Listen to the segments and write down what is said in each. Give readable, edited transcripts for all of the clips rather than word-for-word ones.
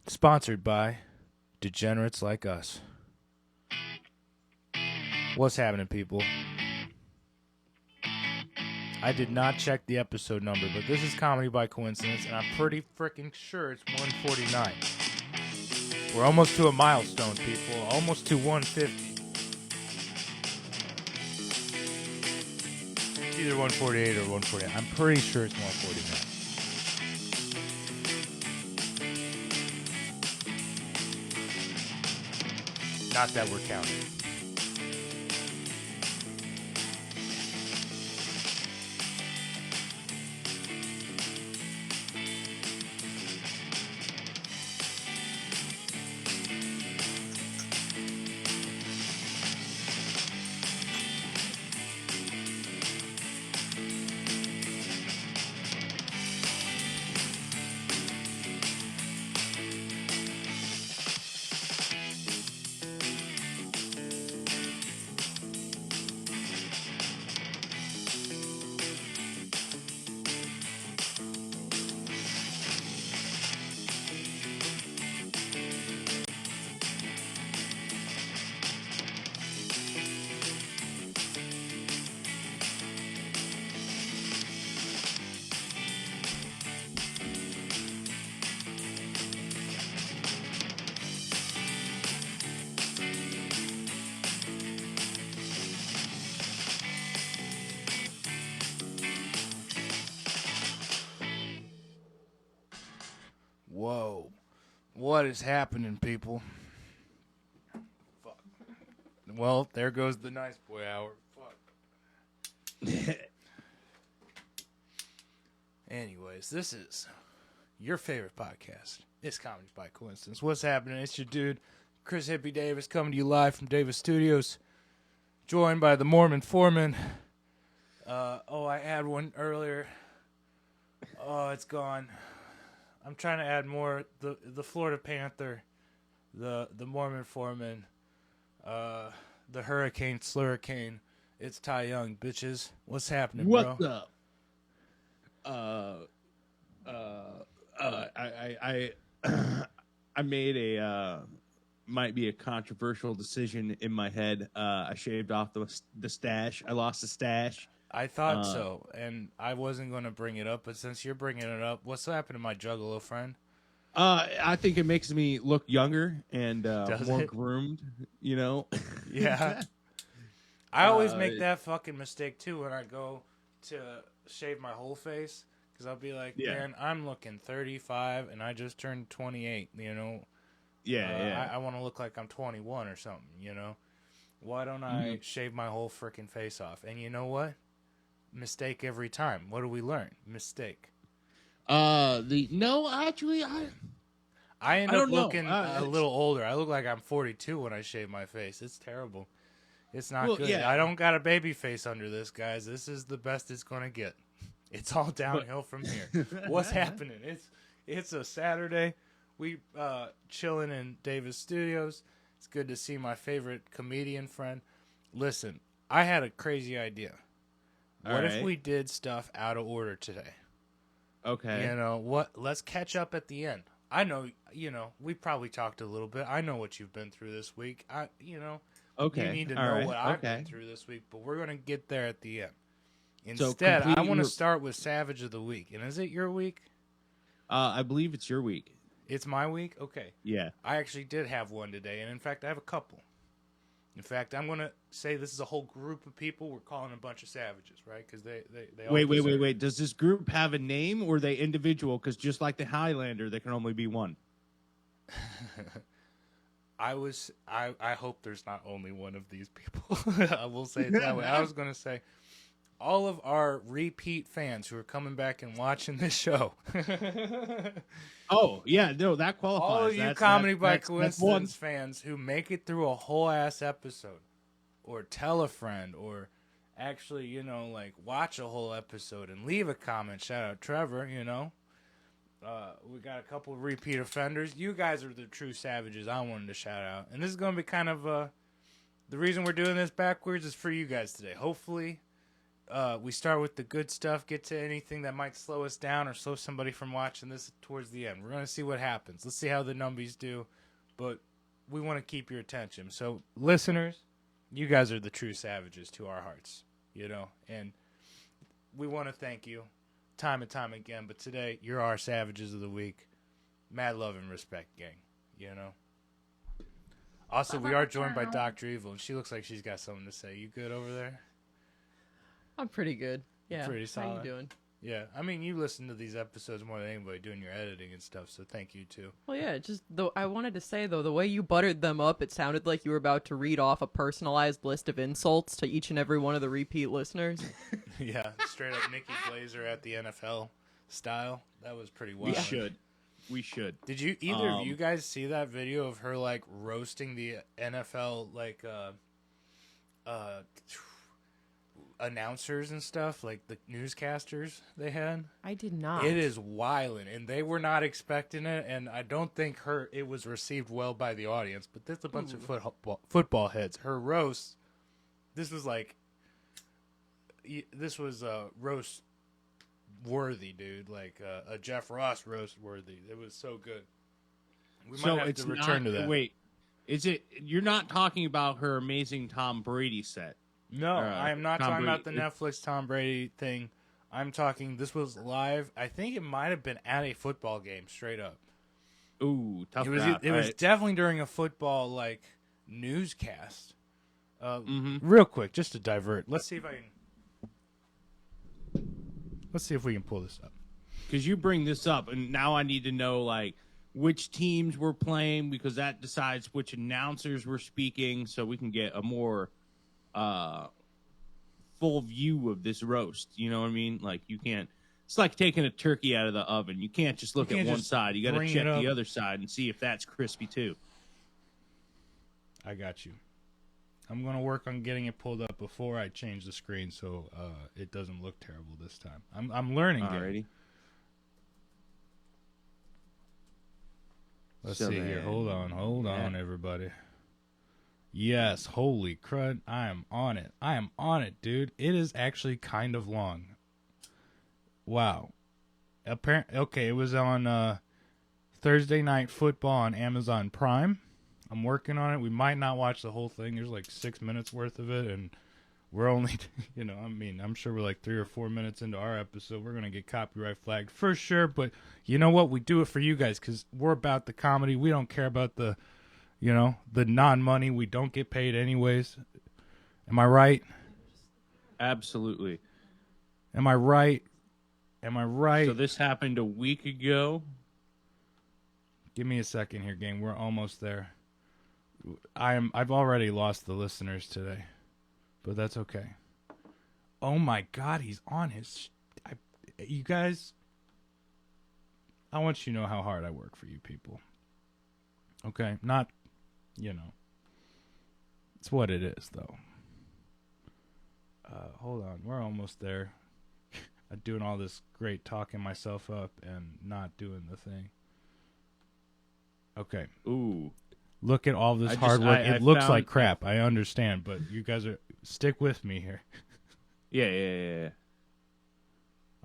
Sponsored by degenerates like us. What's happening, people? I did not check the episode number, but this is Comedy by Coincidence, and I'm pretty freaking sure it's 149. We're almost to a milestone, people. Almost to 150. It's either 148 or 149. I'm pretty sure it's 149. Not that we're counting. Whoa. What is happening, people? Fuck. Well, there goes the nice boy hour. Fuck. Anyways, this is your favorite podcast. It's Comedy by Coincidence. What's happening? It's your dude, Chris Hippie Davis, coming to you live from Davis Studios, joined by the Mormon Foreman. I had one earlier. Oh, it's gone. I'm trying to add more. The Florida Panther, the Mormon Foreman, the Hurricane Slurricane. It's Ty Young, bitches. What's happening, bro? What's up? I made a might be a controversial decision in my head. I shaved off the stash. I lost the stash. I thought so, and I wasn't going to bring it up, but since you're bringing it up, what's happened to my Juggalo friend? I think it makes me look younger and more groomed, you know? Yeah. I always make that fucking mistake, too, when I go to shave my whole face, because I'll be like, man, I'm looking 35, and I just turned 28, you know? Yeah. I want to look like I'm 21 or something, you know? Why don't I shave my whole freaking face off? And you know what? Mistake every time. What do we learn? Mistake. I end up looking a little older. I look like I'm 42 when I shave my face. It's terrible. It's not good. Yeah. I don't got a baby face under this, guys. This is the best it's gonna get. It's all downhill from here. What's happening? It's a Saturday. We chilling in Davis Studios. It's good to see my favorite comedian friend. Listen, I had a crazy idea. What if we did stuff out of order today? Okay. You know what? Let's catch up at the end. I know, we probably talked a little bit. I know what you've been through this week. Okay. You need to All know right. what I've been through this week, but we're gonna get there at the end. Instead, I want to start with Savage of the Week. And is it your week? I believe it's your week. It's my week? Okay. Yeah. I actually did have one today, and in fact, I have a couple. In fact, I'm going to say this is a whole group of people. We're calling a bunch of savages, right? Because they all Wait. Does this group have a name, or are they individual? Because just like the Highlander, there can only be one. I hope there's not only one of these people. I will say it that way. I was going to say all of our repeat fans who are coming back and watching this show. Oh, yeah, no, that qualifies. All of you Comedy by Coincidence fans who make it through a whole ass episode, or tell a friend, or actually, watch a whole episode and leave a comment. Shout out Trevor, we got a couple of repeat offenders. You guys are the true savages I wanted to shout out. And this is going to be kind of the reason we're doing this backwards is for you guys today. Hopefully we start with the good stuff, get to anything that might slow us down or slow somebody from watching this towards the end. We're going to see what happens. Let's see how the numbies do, but we want to keep your attention. So, listeners, you guys are the true savages to our hearts, and we want to thank you time and time again, but today, you're our savages of the week. Mad love and respect, gang, Also, we are joined by Dr. Evil, and she looks like she's got something to say. You good over there? I'm pretty good. Yeah. Pretty solid. How you doing? Yeah. I mean, you listen to these episodes more than anybody doing your editing and stuff, so thank you, too. Well, yeah, I wanted to say, though, the way you buttered them up, it sounded like you were about to read off a personalized list of insults to each and every one of the repeat listeners. Yeah, straight up Nikki Glazer at the NFL style. That was pretty wild. We should. Did you either of you guys see that video of her like roasting the NFL announcers and stuff, like the newscasters they had? I did not. It is wild, and they were not expecting it, and I don't think it was received well by the audience. But there's a bunch of football heads. Her roast. This was roast worthy, dude. Like a Jeff Ross roast worthy. It was so good. We might have to return to that. Wait, is it? You're not talking about her amazing Tom Brady set? No, I am not talking about the Netflix Tom Brady thing. I'm talking. This was live. I think it might have been at a football game, straight up. Ooh, tough. It was definitely during a football newscast. Real quick, just to divert. Let's see if we can pull this up. Because you bring this up, and now I need to know which teams we're playing, because that decides which announcers we're speaking, so we can get a more full view of this roast. You know what I mean? You can't. It's like taking a turkey out of the oven. You can't just look at one side. You got to check the other side and see if that's crispy too. I got you. I'm going to work on getting it pulled up before I change the screen so it doesn't look terrible this time. I'm learning. Alrighty. Let's see here. Hold on, everybody. Yes, holy crud. I am on it, dude. It is actually kind of long. Wow. Okay, it was on Thursday Night Football on Amazon Prime. I'm working on it. We might not watch the whole thing. There's 6 minutes worth of it, and we're only, I'm sure we're 3 or 4 minutes into our episode. We're going to get copyright flagged for sure, but you know what? We do it for you guys because we're about the comedy. We don't care about the non-money. We don't get paid anyways. Am I right? Absolutely. Am I right? So this happened a week ago. Give me a second here, gang. We're almost there. I've already lost the listeners today, but that's okay. Oh my God, he's on his. You guys, I want you to know how hard I work for you people. Okay, not, it's what it is though. Hold on, we're almost there. I'm doing all this great talking myself up and not doing the thing. Okay. Ooh. Look at all this hard work. It looks like crap. I understand, but you guys stick with me here. Yeah.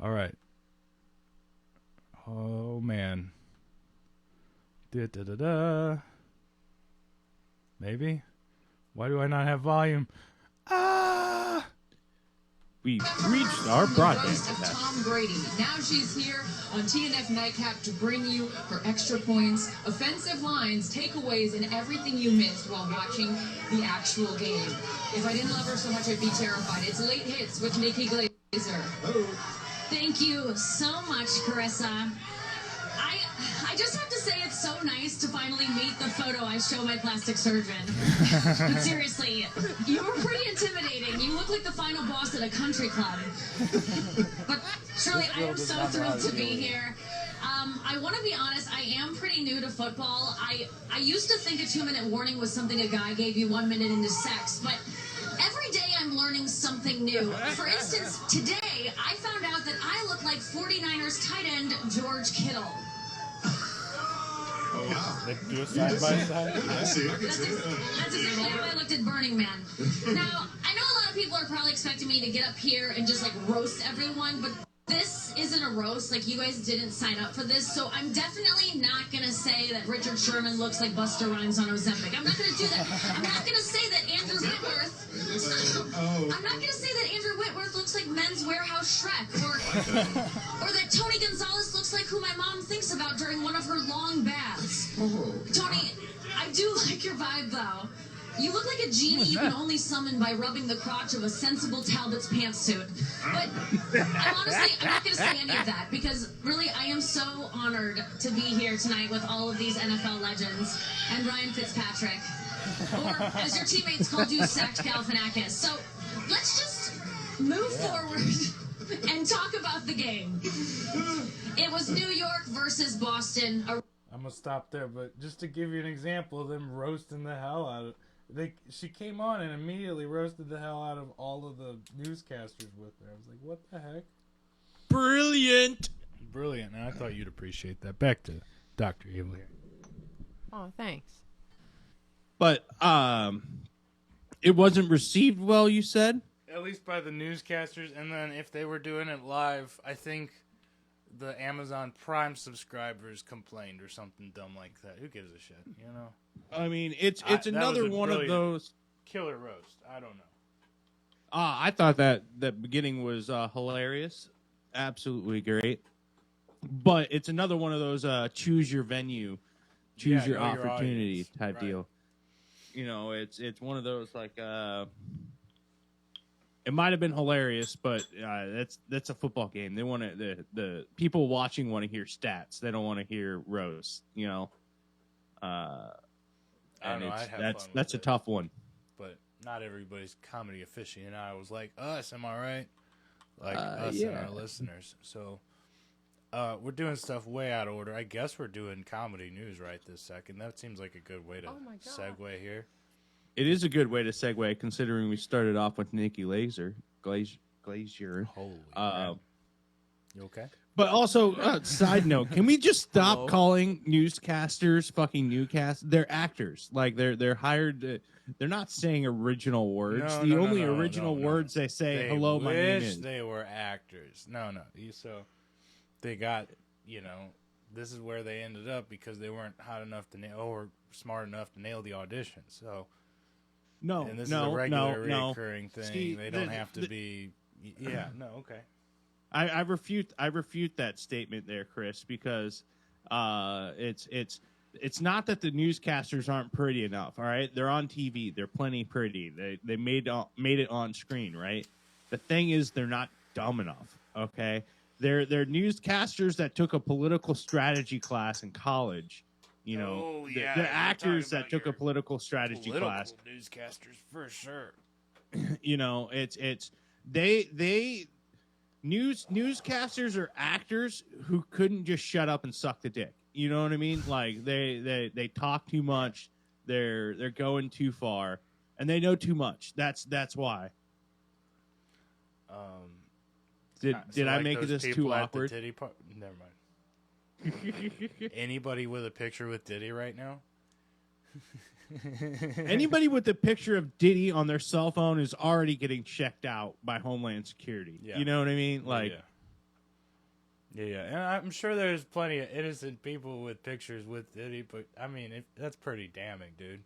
All right. Oh man. Da. Maybe. Why do I not have volume? We've reached our broadcast of Tom Brady. Now she's here on TNF Nightcap to bring you her extra points, offensive lines, takeaways, and everything you missed while watching the actual game. If I didn't love her so much, I'd be terrified. It's Late Hits with Nikki Glazer. Hello. Thank you so much, Carissa. I just have to say it's so nice to finally meet the photo I show my plastic surgeon. But seriously, you were pretty intimidating. You look like the final boss at a country club. But truly, I am so thrilled to be here. I want to be honest, I am pretty new to football. I used to think a 2-minute warning was something a guy gave you 1 minute into sex, but every day I'm learning something new. For instance, today I found out that I look like 49ers tight end George Kittle. Oh, wow. They do it side by side. I see. That's exactly how I looked at Burning Man. Now, I know a lot of people are probably expecting me to get up here and just like roast everyone, but this isn't a roast. Like, you guys didn't sign up for this, so I'm definitely not gonna say that Richard Sherman looks like Busta Rhymes on Ozempic. I'm not gonna do that. I'm not gonna say that Andrew Whitworth. I'm not gonna say that Andrew Whitworth looks like Men's Warehouse Shrek, or that Tony Gonzalez looks like who my mom thinks about during one of her long baths. Tony, I do like your vibe though. You look like a genie you can only summon by rubbing the crotch of a sensible Talbot's pantsuit. But I'm not going to say any of that, because really I am so honored to be here tonight with all of these NFL legends and Ryan Fitzpatrick. Or, as your teammates called you, Sacked Galifianakis. So let's just move forward and talk about the game. It was New York versus Boston. I'm gonna stop there, but just to give you an example of them roasting the hell out of she came on and immediately roasted the hell out of all of the newscasters with her. I was like, what the heck? Brilliant. Brilliant. And I thought you'd appreciate that. Back to Dr. Evil here. Oh, thanks. But it wasn't received well, you said? At least by the newscasters, and then if they were doing it live, I think the Amazon Prime subscribers complained or something dumb like that. Who gives a shit, you know? I mean, it's That another was a one of brilliant those. Killer roast. I don't know. I thought that beginning was hilarious, absolutely great. But it's another one of those choose your venue, choose your know your opportunity audience. type Right. deal. You know, it's one of those like it might have been hilarious, but that's a football game. They want to the people watching want to hear stats. They don't want to hear roast. You know, I and don't know. I'd have that's fun that's a with it. tough one. But not everybody's comedy aficionado was like us, am I right? Like us yeah. and our listeners. So we're doing stuff way out of order. I guess we're doing comedy news right this second. That seems like a good way to Oh my God. segue here. It is a good way to segue, considering we started off with Nikki Glazier. Holy crap. You okay? But also, side note, can we just stop calling newscasters fucking newscast? They're actors. Like they're hired. They're not saying original words. No, the no, no, only no, no, original no, no. words they say, They "Hello, my name wish is." they were actors. No. So they got, this is where they ended up because they weren't hot enough to nail or smart enough to nail the audition. So No, and this no, is a regular no. reoccurring thing. See, they don't have to be. Yeah. No. Okay. I refute that statement there, Chris, because it's not that the newscasters aren't pretty enough. All right, they're on TV. They're plenty pretty. They made it on screen, right? The thing is, they're not dumb enough. Okay, they're newscasters that took a political strategy class in college. You know, they're actors that took a political strategy class. Newscasters for sure. You know, newscasters are actors who couldn't just shut up and suck the dick. You know what I mean? Like they talk too much. They're going too far, and they know too much. That's why. Did I like make those this people too at the awkward? Diddy Never mind. Anybody with a picture with Diddy right now? Anybody with a picture of Diddy on their cell phone is already getting checked out by Homeland Security. Yeah. You know what I mean? Like, yeah. And I'm sure there's plenty of innocent people with pictures with Diddy, but I mean, that's pretty damning, dude.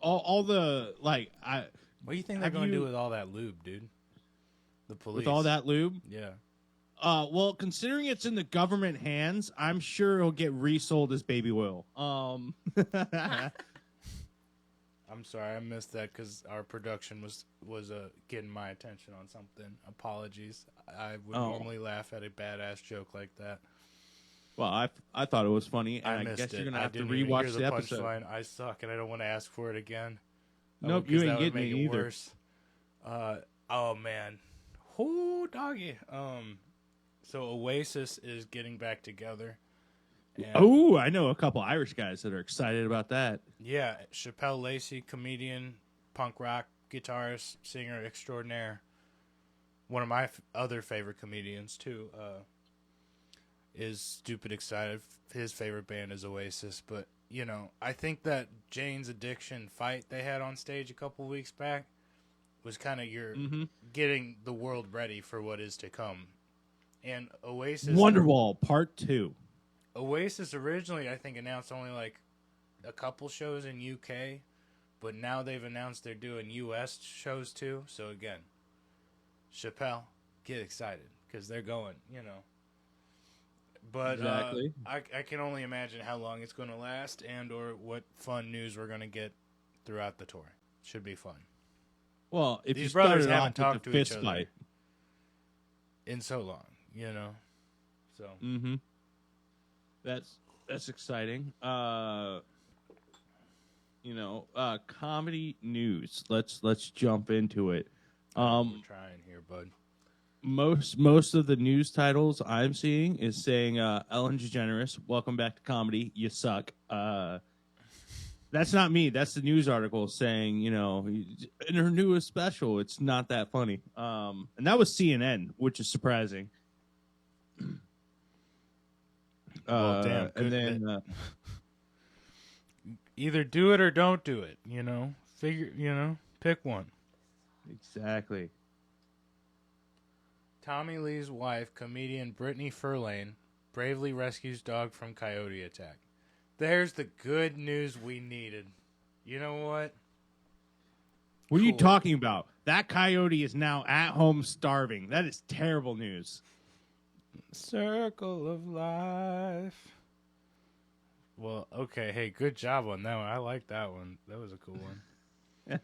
all the like, What do you think they're going to do with all that lube, dude? The police. with all that lube. Yeah. Well, considering it's in the government hands, I'm sure it'll get resold as baby oil. I'm sorry, I missed that because our production was getting my attention on something. Apologies. I would normally laugh at a badass joke like that. Well, I thought it was funny, and I missed guess it. you're gonna I have to didn't even rewatch hear the episode. punchline. I suck, and I don't want to ask for it again. Nope, because you that ain't would getting make it it either. worse. Oh man, whoo doggy. So Oasis is getting back together. And Oh, I know a couple Irish guys that are excited about that. yeah, Chappelle Lacey, comedian, punk rock guitarist, singer extraordinaire. One of my other favorite comedians too. is stupid excited. His favorite band is Oasis, but you know, I think that Jane's Addiction fight they had on stage a couple weeks back was kind of your getting the world ready for what is to come. And Oasis Wonderwall Part 2. Oasis originally, I think, announced only like a couple shows in UK, but now they've announced they're doing US shows too. So again, Chappelle, get excited because they're going, you know. But Exactly. I can only imagine how long it's going to last and or what fun news we're going to get throughout the tour. Should be fun. Well, if These you brothers started haven't off talked with to the each fist other fight, in so long, you know. So that's exciting. Comedy news. Let's jump into it. we're trying here, bud. Most of the news titles I'm seeing is saying Ellen DeGeneres, welcome back to comedy. You suck. That's not me. That's the news article saying, you know, in her newest special, it's not that funny. And that was CNN, which is surprising. Well, damn. And then Either do it or don't do it, you know. Pick one. exactly. Tommy Lee's wife, comedian Brittany Furlane, bravely rescues dog from coyote attack. There's the good news we needed. You know what? What are you Cool. talking about? That coyote is now at home starving. That is terrible news. Circle of life. Well, okay. Hey, good job on that one. I like that one. That was a cool one.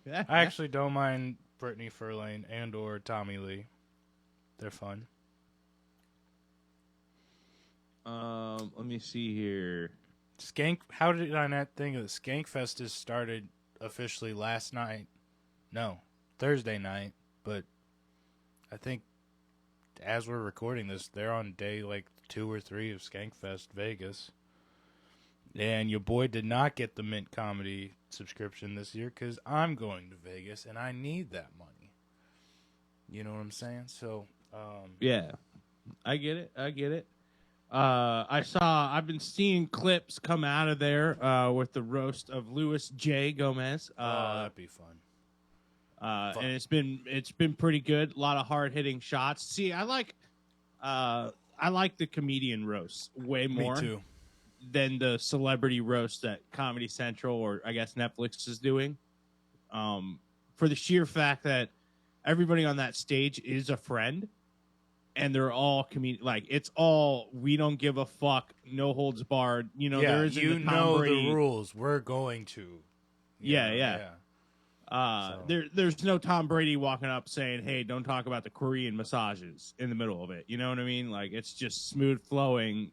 I actually don't mind Brittany Furlane and or Tommy Lee. They're fun. Let me see here. How did I not think of it? Skankfest has started officially last night. No, Thursday night. But I think as we're recording this, they're on day like 2 or 3 of Skankfest Vegas. And your boy did not get the Mint Comedy subscription this year because I'm going to Vegas and I need that money. You know what I'm saying? So, Yeah, I get it. I've been seeing clips come out of there with the roast of Louis J. Gomez. that'd be fun. And it's been pretty good. A lot of hard hitting shots. See, I like the comedian roasts way more Me too. than the celebrity roast that Comedy Central or I guess Netflix is doing. For the sheer fact that everybody on that stage is a friend. And they're all it's all we don't give a fuck, no holds barred. You know, there isn't you the Tom know Brady. the rules. We're going to. Yeah. There's no Tom Brady walking up saying, "Hey, don't talk about the Korean massages" in the middle of it. You know what I mean? Like it's just smooth flowing.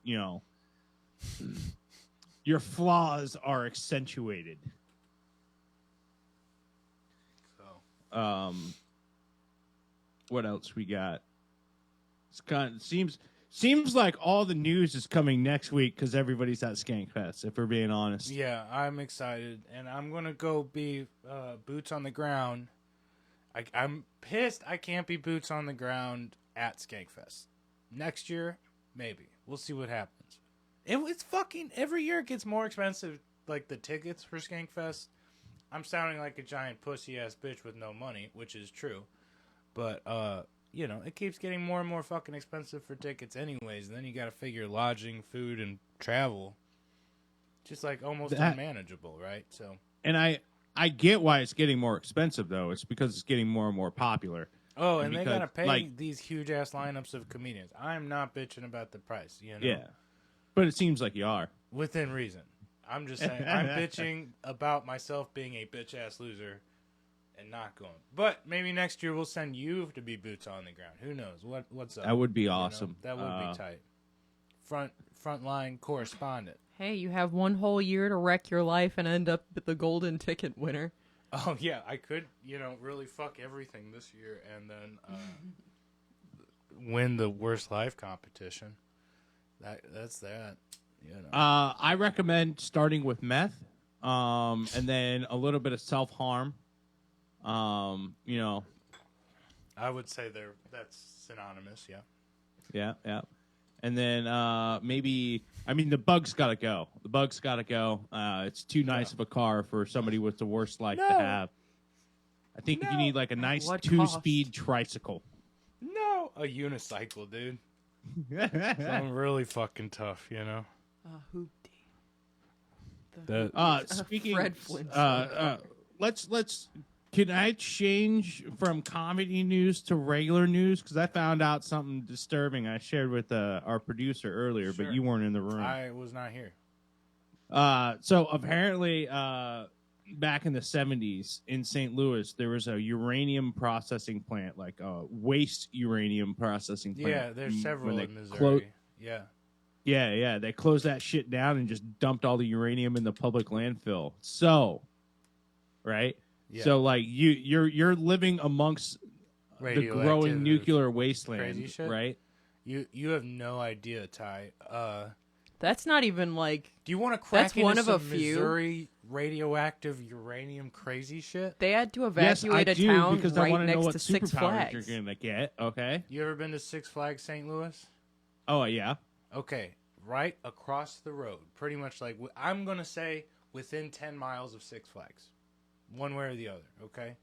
You know, your flaws are accentuated. So. What else we got? Seems like all the news is coming next week because everybody's at Skankfest, if we're being honest. Yeah, I'm excited, and I'm gonna go be boots on the ground. I'm pissed I can't be boots on the ground at Skankfest. Next year, maybe. We'll see what happens. It's fucking every year it gets more expensive. Like the tickets for Skankfest. I'm sounding like a giant pussy ass bitch with no money, which is true. But you know, it keeps getting more and more fucking expensive for tickets anyways. And then you got to figure lodging, food, and travel. Just like almost unmanageable, right? So. And I get why it's getting more expensive though. It's because it's getting more and more popular. Oh, and they because, gotta pay like, these huge ass lineups of comedians. I'm not bitching about the price, you know. Yeah, but it seems like you are. Within reason. I'm just saying I'm bitching about myself being a bitch ass loser. And not going, but maybe next year we'll send you to be boots on the ground. Who knows? What's up? That would be You know? awesome. That would be tight. Frontline correspondent. Hey, you have one whole year to wreck your life and end up the golden ticket winner. Oh yeah, I could, really fuck everything this year and then win the worst life competition. That's that. I recommend starting with meth, and then a little bit of self-harm. I would say that's synonymous, yeah. Yeah. And then maybe, I mean, the Bug's got to go. The Bug's got to go. It's too nice of a car for somebody with the worst life to have. I think you need like a nice what 2-speed tricycle. No, a unicycle, dude. Something really fucking tough, you know. Hoopty. Speaking, Fred Flintstone. let's. Can I change from comedy news to regular news? Because I found out something disturbing. I shared with our producer earlier, Sure. but you weren't in the room. I was not here. So apparently, back in the 70s in St. Louis, there was a uranium processing plant, like a waste uranium processing plant. Yeah, there's several in Missouri. Yeah. Yeah. They closed that shit down and just dumped all the uranium in the public landfill. So, right? Yeah. So, like, you're living amongst the growing nuclear wasteland, crazy shit. right? You have no idea, Ty. That's not even like. Do you want to crack That's into one of some a few. Missouri radioactive uranium crazy shit? They had to Yes, I evacuate a do, town because I right want to know next what to Six superpowers Flags. you're gonna get. Okay. You ever been to Six Flags St. Louis? Oh yeah. Okay, right across the road, pretty much like I'm gonna say within 10 miles of Six Flags, one way or the other. Okay.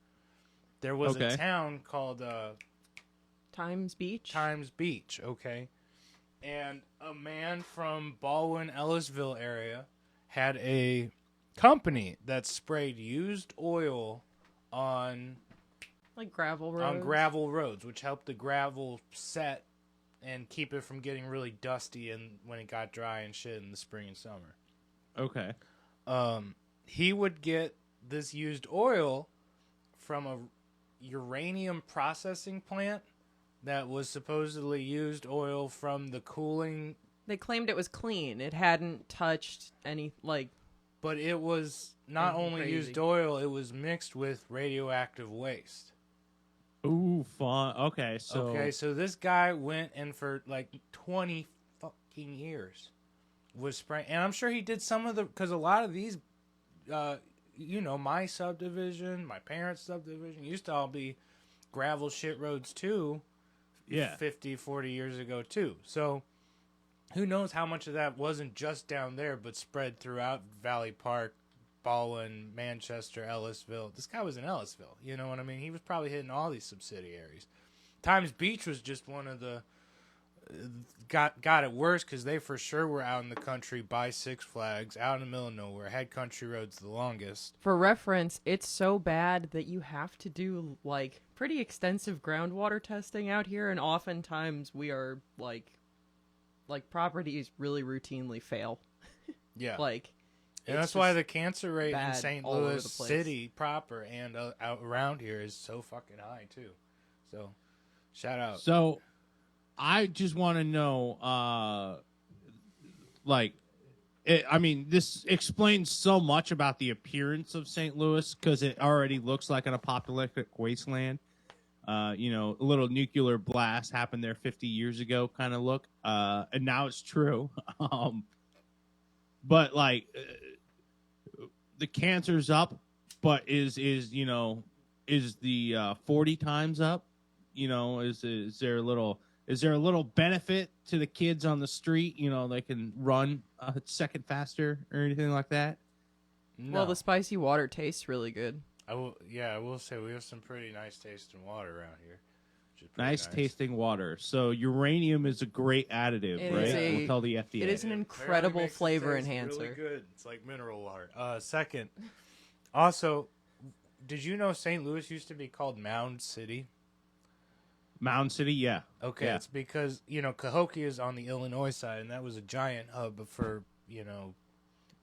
There was a town called Times Beach. Times Beach, okay? And a man from Baldwin, Ellisville area had a company that sprayed used oil on Like gravel roads. gravel roads, which helped the gravel set and keep it from getting really dusty and when it got dry and shit in the spring and summer. Okay. He would get this used oil from a uranium processing plant that was supposedly used oil from the cooling, They claimed it was clean. It hadn't touched any like. but it was not Anything only crazy. used oil, it was mixed with radioactive waste. Ooh, fun. Okay, so So this guy went and for like 20 fucking years was spraying, and I'm sure he did some of the, because a lot of these, my subdivision, my parents' subdivision used to all be gravel shit roads too. Yeah. 50, 40 years ago too. So who knows how much of that wasn't just down there, but spread throughout Valley Park, Baldwin, Manchester, Ellisville. This guy was in Ellisville. You know what I mean? He was probably hitting all these subsidiaries. Times Beach was just one of the got it worse because they for sure were out in the country by Six Flags, out in the middle of nowhere, had country roads the longest. For reference, it's so bad that you have to do like pretty extensive groundwater testing out here, and oftentimes we are like properties really routinely fail. Yeah. Like, and it's that's why just the cancer rate in bad St. all over Louis the place. City proper and out around here is so fucking high too. So, shout out. So, I just want to know, this explains so much about the appearance of St. Louis because it already looks like an apocalyptic wasteland. A little nuclear blast happened there 50 years ago kind of look. And now it's true. But the cancer's up, but is the 40 times up? Is there a little benefit to the kids on the street? They can run a second faster or anything like that? No. well, the spicy water tastes really good. I will say we have some pretty nice tasting water around here. Which is pretty Nice tasting water. So uranium is a great additive, It right? is We'll tell the FDA. It is an Apparently incredible makes it flavor taste enhancer. Really good. It's like mineral water. Second, also, did you know St. Louis used to be called Mound City? Mound City, yeah. Okay, Yeah. it's because Cahokia is on the Illinois side, and that was a giant hub for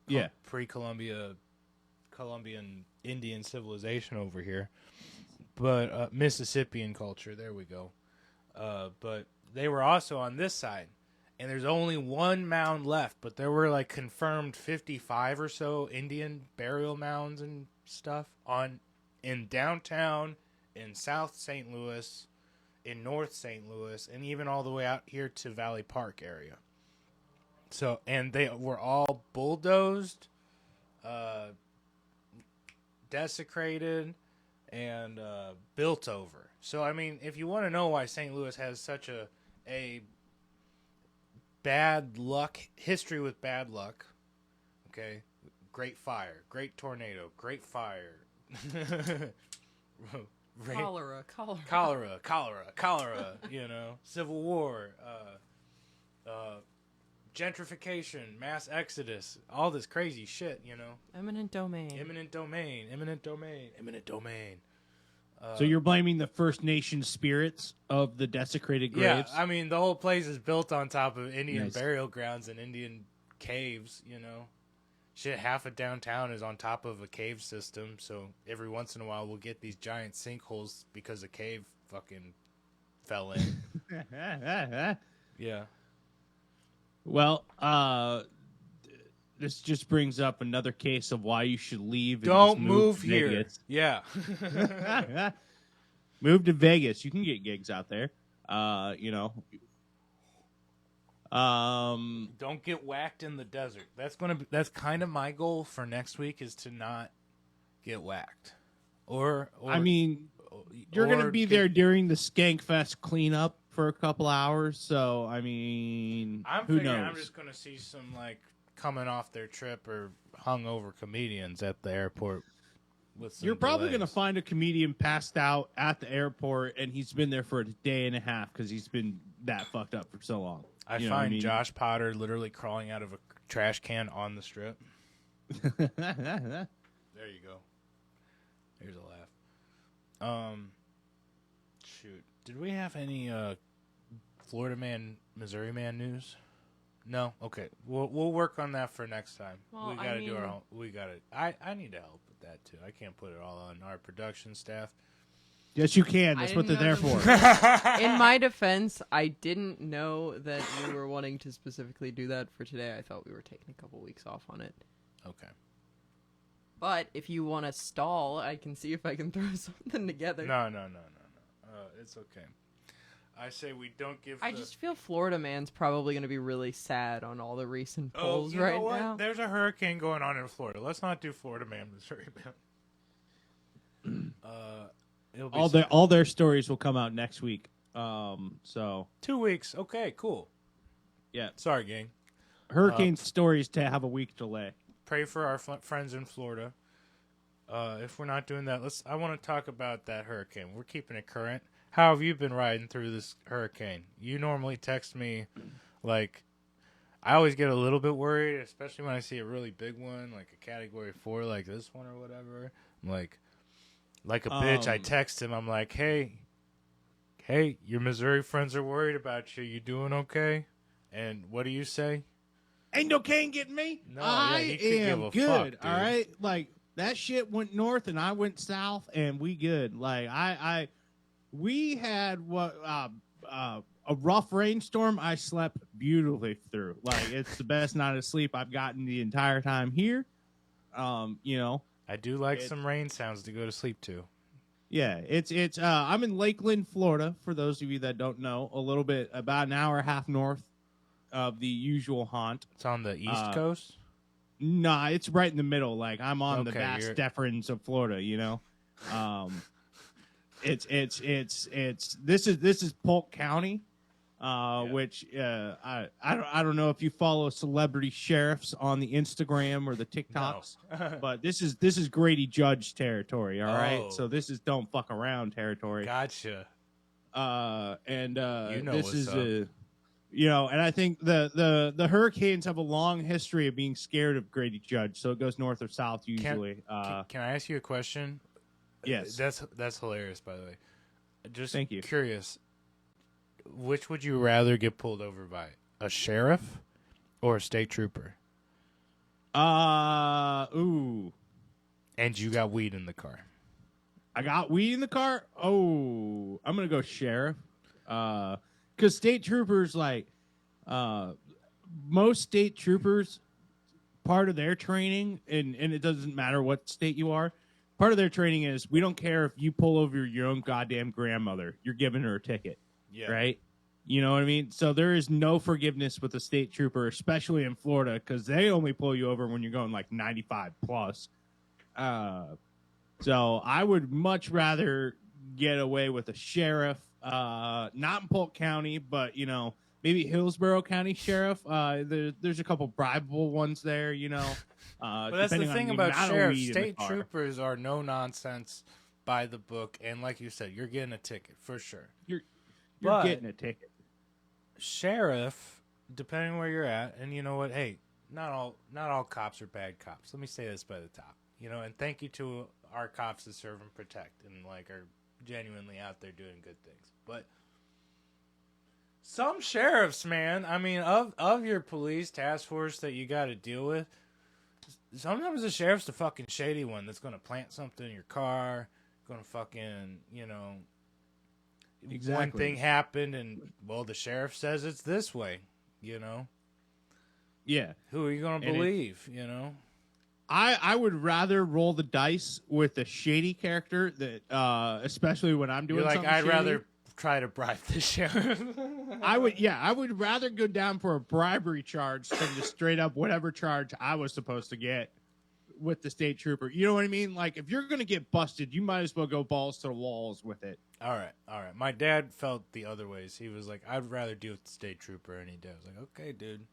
Yeah. pre-Columbian Indian civilization over here, but Mississippian culture. There we go. But they were also on this side, and there's only one mound left. But there were like confirmed 55 or so Indian burial mounds and stuff in downtown, in South St. Louis, in North St. Louis, and even all the way out here to Valley Park area. So, and they were all bulldozed, desecrated, and built over. So, I mean, if you want to know why St. Louis has such a bad luck, history with bad luck. Okay, great fire, great tornado, great fire. Cholera. You know, Civil War, gentrification, mass exodus, all this crazy shit. You know, Eminent domain. eminent domain. So you're blaming the First Nation spirits of the desecrated Yeah, graves? I mean, the whole place is built on top of Indian Nice. burial grounds and Indian caves, you know. Shit, half of downtown is on top of a cave system, so every once in a while we'll get these giant sinkholes because a cave fucking fell in. Yeah. Well, this just brings up another case of why you should leave. And Don't just move to here. Vegas. Yeah. Move to Vegas. You can get gigs out there. You know. Don't get whacked in the desert. That's kind of my goal for next week is to not get whacked. Or I mean, you're going to be there during the Skankfest cleanup for a couple hours, so I mean, who knows? I'm just gonna see some like coming off their trip or hungover comedians at the airport. With some You're probably delays. going to find a comedian passed out at the airport, and he's been there for a day and a half because he's been that fucked up for so long. I You know what find mean? Josh Potter literally crawling out of a trash can on the strip. There you go. There's a laugh. Shoot. Did we have any Florida man, Missouri man news? No. Okay. We'll work on that for next time. Well, we gotta I do our mean- own. We gotta. I need to help with that too. I can't put it all on our production staff. Yes, you can. I That's what they're didn't there know for. In my defense, I didn't know that we were wanting to specifically do that for today. I thought we were taking a couple weeks off on it. Okay. But if you want to stall, I can see if I can throw something together. No. It's okay. I say we don't give. I just feel Florida man's probably going to be really sad on all the recent polls you right know what? now. There's a hurricane going on in Florida. Let's not do Florida man, Missouri man. It'll be All their stories will come out next week. So 2 weeks. Okay, cool. yeah, Sorry, gang. hurricane stories to have a week delay. Pray for our friends in Florida. If we're not doing that, I want to talk about that hurricane. We're keeping it current. How have you been riding through this hurricane? You normally text me, like, I always get a little bit worried, especially when I see a really big one, like a Category 4, like this one or whatever. I'm like a bitch, I text him. I'm like, hey, your Missouri friends are worried about you. You doing okay? And what do you say? Ain't no cane getting me. No, I yeah, he could give am a good. fuck, dude. All right, like that shit went north and I went south, and we good. Like we had a rough rainstorm. I slept beautifully through. Like it's the best night of sleep I've gotten the entire time here. You know. I do like some rain sounds to go to sleep to. Yeah, it's I'm in Lakeland, Florida, for those of you that don't know, a little bit about an hour and a half north of the usual haunt. It's on the East Coast? Nah, it's right in the middle. Like I'm on the Okay, vast you're- deferens of Florida, you know. It's this is Polk County, which I don't know if you follow celebrity sheriffs on the Instagram or the TikToks, but this is Grady Judge territory. All right, Oh. so this is don't fuck around territory. Gotcha. And You know this what's is up. you know, and I think the Hurricanes have a long history of being scared of Grady Judge, so it goes north or south usually. Can I ask you a question? Yes. That's hilarious, by the way. Just Thank you. Curious. Which would you rather get pulled over by? A sheriff or a state trooper? Ooh. And you got weed in the car. I got weed in the car. Oh, I'm gonna go sheriff. Because state troopers, like, most state troopers, part of their training, and it doesn't matter what state you are, part of their training is we don't care if you pull over your own goddamn grandmother, you're giving her a ticket, Yeah. right? You know what I mean? So there is no forgiveness with a state trooper, especially in Florida, because they only pull you over when you're going like 95 plus. So I would much rather get away with a sheriff, not in Polk County, but, you know, maybe Hillsborough County Sheriff. There's a couple bribable ones there, you know. But that's the depending on thing the about amount of sheriffs. weed in the State car. troopers are no nonsense by the book, and like you said, you're getting a ticket for sure. You're But- getting a ticket. Sheriff, depending where you're at, and you know what? Hey, not all cops are bad cops. Let me say this by the top, you know. And thank you to our cops that serve and protect, and like are genuinely out there doing good things. But some sheriffs, man, I mean, of your police task force that you got to deal with, sometimes the sheriff's the fucking shady one that's going to plant something in your car, going to fucking, you know, one Exactly. thing happened and, well, the sheriff says it's this way, you know. Yeah. Who are you going to And believe, you know? I would rather roll the dice with a shady character that, especially when I'm doing You're like, something I'd shady. rather try to bribe the sheriff. I would rather go down for a bribery charge than just straight up whatever charge I was supposed to get with the state trooper. You know what I mean? Like, if you're going to get busted, you might as well go balls to the walls with it. All right. My dad felt the other ways. He was like, I'd rather deal with the state trooper any day. I was like, okay, dude.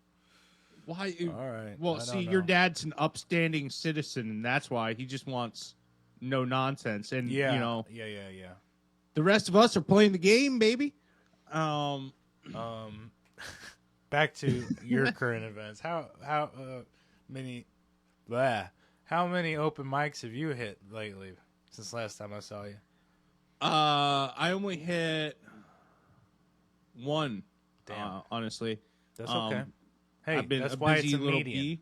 Why? All right. Well, I see, don't your know. dad's an upstanding citizen, and that's why he just wants no nonsense. And, Yeah. you know, Yeah. the rest of us are playing the game, baby. Back to your current events. How many open mics have you hit lately since last time I saw you? I only hit one, Damn. honestly. That's okay. I've Hey, been that's a why it's busy a little median. bee.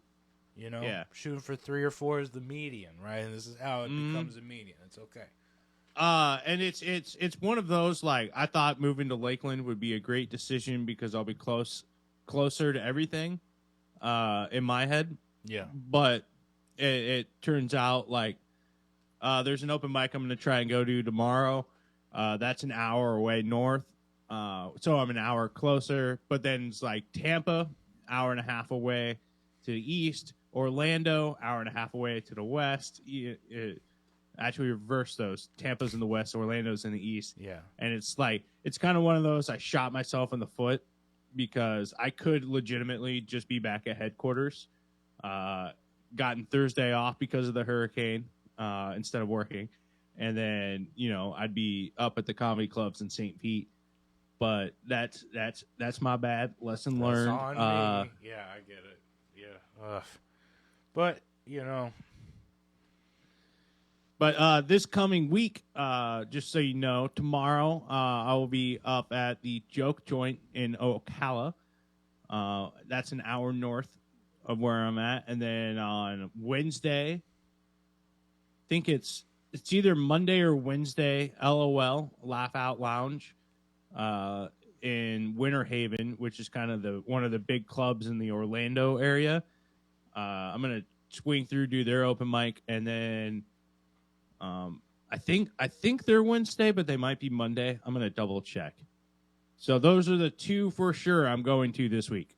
You know, Yeah. shooting for 3 or 4 is the median, right? And this is how it becomes a median. It's okay. And it's one of those, like, I thought moving to Lakeland would be a great decision because I'll be closer to everything, in my head. Yeah. But it turns out like there's an open mic I'm going to try and go to tomorrow. That's an hour away north, so I'm an hour closer. But then it's like Tampa, hour and a half away to the east. Orlando, hour and a half away to the west. Actually, reverse those. Tampa's in the west, Orlando's in the east. Yeah. And it's like, it's kind of one of those, I shot myself in the foot because I could legitimately just be back at headquarters. Gotten Thursday off because of the hurricane instead of working. And then, you know, I'd be up at the comedy clubs in St. Pete. But that's my bad. Lesson learned. That's on me. Yeah, I get it. Yeah. Ugh. But, you know. But this coming week, just so you know, tomorrow I will be up at the Joke Joint in Ocala. That's an hour north of where I'm at. And then on Wednesday, I think it's either Monday or Wednesday, LOL, Laugh Out Lounge in Winter Haven, which is kind of one of the big clubs in the Orlando area. I'm going to swing through, do their open mic, and then I think they're Wednesday, but they might be Monday. I'm going to double check. So those are the two for sure I'm going to this week.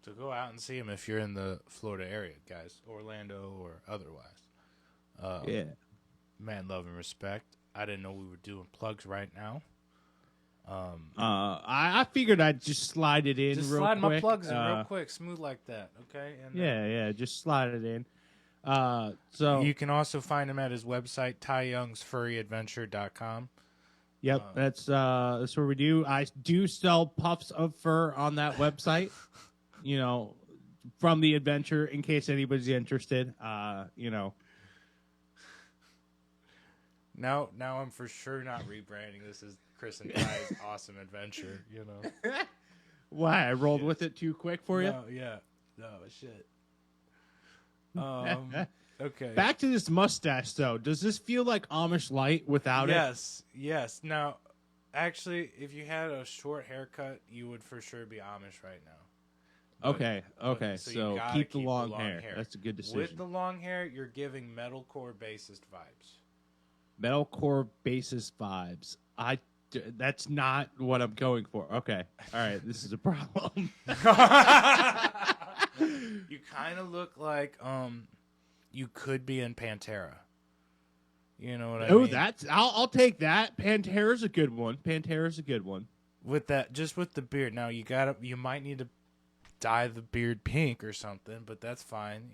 So go out and see him if you're in the Florida area, guys. Orlando or otherwise. Yeah. Man, love and respect. I didn't know we were doing plugs right now. I figured I'd just slide it in Just real slide quick. my plugs in real quick, smooth like that, okay? And Yeah, just slide it in. So you can also find him at his website, TyYoungsFurryAdventure.com. Yep, that's where we do. I do sell puffs of fur on that website. You know, from the adventure, in case anybody's interested. You know. Now I'm for sure not rebranding this as Chris and Ty's Awesome Adventure, you know. Why? I rolled with it too quick for you? No, yeah. No, shit. Okay. Back to this mustache, though. Does this feel like Amish light without it? Yes. Now, actually, if you had a short haircut, you would for sure be Amish right now. Okay. So you So gotta keep the long hair. hair. That's a good decision. With the long hair, you're giving metalcore bassist vibes. Metalcore bassist vibes. That's not what I'm going for. Okay. All right. This is a problem. You kind of look like you could be in Pantera. You know what I mean? I'll take that. Pantera's a good one. with that, just with the beard. Now you might need to dye the beard pink or something, but that's fine.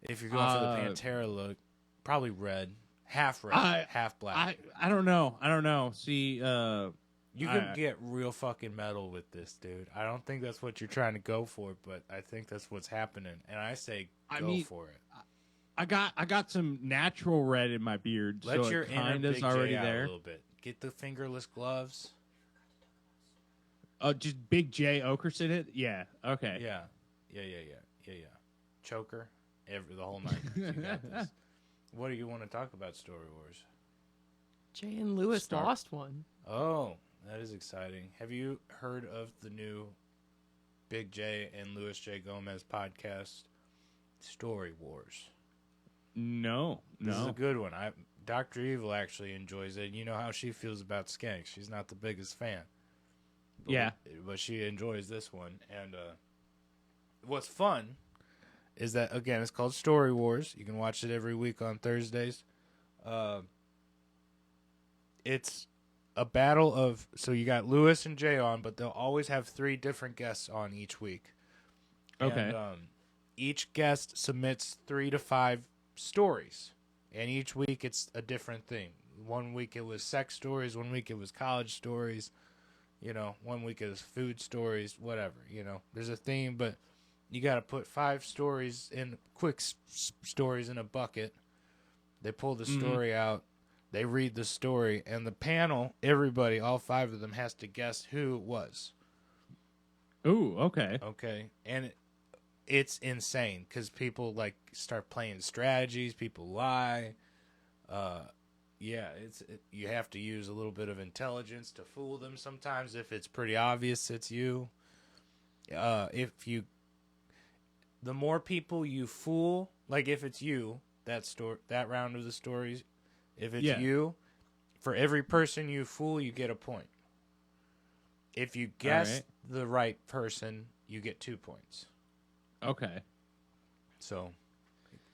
If you're going for the Pantera look, probably red, half red, half black. I don't know. See, You can get real fucking metal with this, dude. I don't think that's what you're trying to go for, but I think that's what's happening, and I say go for it. I got some natural red in my beard, Let so your it inner kind Big of already J out there. a little bit. Get the fingerless gloves. Just Big J Okerson it? Yeah. Okay. Yeah. Choker, the whole night. You got this. What do you want to talk about, Story Wars? Jay and Lewis lost one. Oh, that is exciting. Have you heard of the new Big J and Louis J. Gomez podcast, Story Wars? No. This is a good one. Dr. Evil actually enjoys it. You know how she feels about Skank. She's not the biggest fan. But she enjoys this one. And what's fun is that, again, it's called Story Wars. You can watch it every week on Thursdays. It's a battle of, so you got Lewis and Jay on, but they'll always have 3 different guests on each week. Okay. And, each guest submits 3 to 5 stories, and each week it's a different theme. One week it was sex stories, one week it was college stories, one week it was food stories, whatever. There's a theme, but you got to put 5 stories in quick stories in a bucket. They pull the story out. They read the story, and the panel, everybody, all 5 of them, has to guess who it was. Ooh, okay. Okay, and it's insane because people start playing strategies. People lie. You have to use a little bit of intelligence to fool them. Sometimes, if it's pretty obvious, it's you. The more people you fool, like if it's you, that round of the stories. If it's you, for every person you fool, you get a point. If you guess the right person, you get 2 points. Okay. So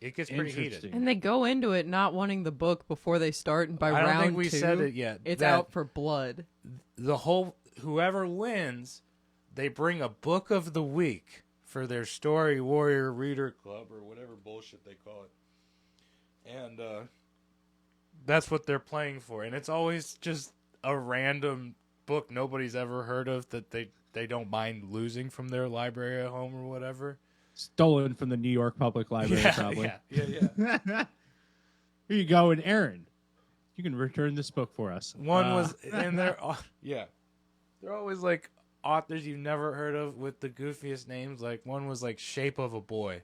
it gets pretty heated. And they go into it not wanting the book before they start, and by I don't round think we 2, said it yet. it's out for blood. Whoever wins, they bring a book of the week for their Story Warrior Reader Club or whatever bullshit they call it. And that's what they're playing for. And it's always just a random book nobody's ever heard of that they don't mind losing from their library at home or whatever. Stolen from the New York Public Library, probably. Yeah. Here you go, and Aaron, you can return this book for us. One was, and they're always like authors you've never heard of with the goofiest names. Like one was like Shape of a Boy.